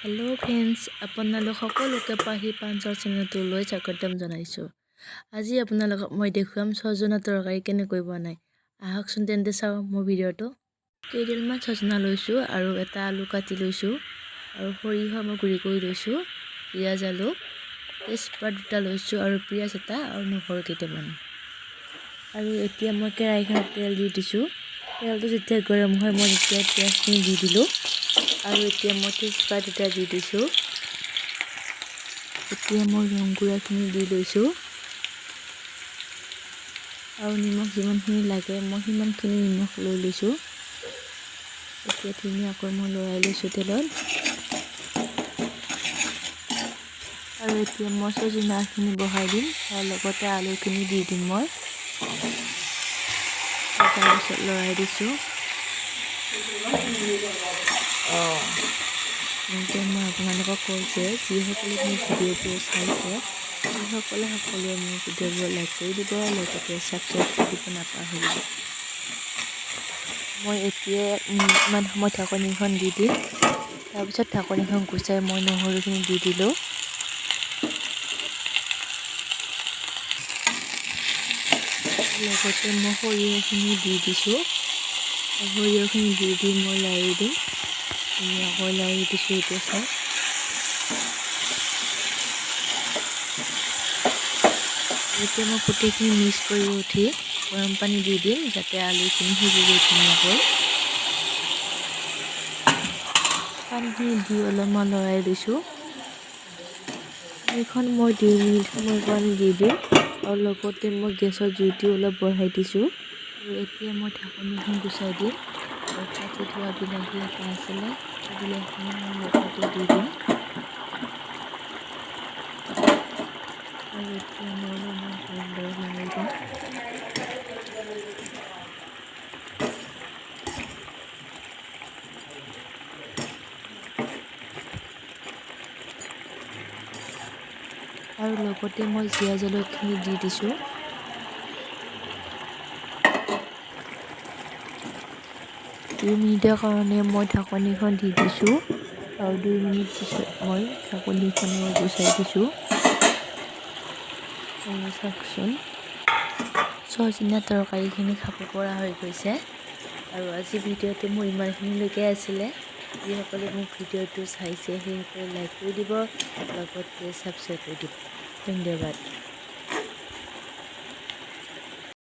Hello' friends, আপোনালোক সকলোকে পাহি পাঞ্চৰ চেনেলটোলৈ স্বাগতম জনাইছোঁ। আজি আপোনালোকক মই দেখুৱাম ছজনা তৰকাৰী কেনেকৈ বনায়। আহকচোন তেন্তে চাওঁ মোৰ ভিডিঅ'টো। কেইডালমান ছজনা লৈছোঁ আৰু এটা আলু কাটি লৈছোঁ আৰু সৰিয়হ মই গুড়ি কৰি লৈছোঁ, পিঁয়াজ আলু তেজপাত দুটা লৈছোঁ আৰু পিঁয়াজ এটা আৰু নহৰু কেইটামান। আৰু এতিয়া মই কেৰাহীখনত তেল দি দিছোঁ। তেলটো যেতিয়া গৰম হয় মই তেতিয়া পিঁয়াজখিনি দি দিলোঁ আৰু এতিয়া মই তেজপাত দুটা দি দিছোঁ। এতিয়া মই ৰং গুড়াখিনি দি লৈছোঁ আৰু নিমখ যিমানখিনি লাগে মই সিমানখিনি নিমখ লৈ লৈছোঁ। এতিয়া ধুনীয়াকৈ মই লৰাই লৈছোঁ তেলত আৰু এতিয়া মই ছজনাখিনি বহাই দিম, তাৰ লগতে আলুখিনি দি দিম মই। তাৰপিছত লৰাই দিছোঁ। এতিয়া মই আপোনালোকক কওঁ যে যিসকলে মোৰ ভিডিঅ'টো চাইছে সেইসকলে সকলোৱে মোৰ ভিডিঅ'বোৰ লাইক কৰি দিব, লগতে ছাবস্ক্ৰাইব কৰি দিব নাপাহৰিব। মই এতিয়া ইমান সময় ঢাকনিখন দি দিম। তাৰপিছত ঢাকনিখন গুচাই মই নহৰুখিনি দি দিলোঁ। লগতে মই সৰিয়হখিনি দি দিছোঁ। সৰিয়হখিনি দি মই লাৰি দিম। ধুনীয়াকৈ লাৰি দিছোঁ। এতিয়া চাই এতিয়া মই গোটেইখিনি মিক্স কৰি উঠি গৰম পানী দি দিম যাতে আলুখিনি সিজি যায় ধুনীয়াকৈ। পানীখিনি দি অলপমান লৰাই দিছোঁ। পানীখন মই 2 মিনিট সময় কাৰণে দি দিম আৰু লগতে মই গেছৰ জুইটো অলপ বঢ়াই দিছোঁ। আৰু এতিয়া মই ঢাকনিখন গুচাই দিম আৰু কাটি থোৱা বিলাহী এটা আছিলে সেই বিলাহীখিনি মই লগতে দি দিম আৰু এতিয়া মই অলপমান ভালদৰে লৰাই দিম। আৰু লগতে মই জীয়া জলকীয়াখিনি দি দিছোঁ। 2 মিনিটৰ কাৰণে মই ঢাকনিখন দি দিছোঁ আৰু 2 মিনিট পিছত মই ঢাকনিখন গুচাই দিছোঁ। আৰু চাওকচোন ছজনা তৰকাৰীখিনি খাব পৰা হৈ গৈছে। আৰু আজি ভিডিঅ'টো মোৰ ইমানখিনিলৈকে আছিলে। যিসকলে মোক ভিডিঅ'টো চাইছে সেইসকলে লাইক কৰি দিব, লগতে ছাবস্ক্ৰাইব কৰি দিব। ধন্যবাদ।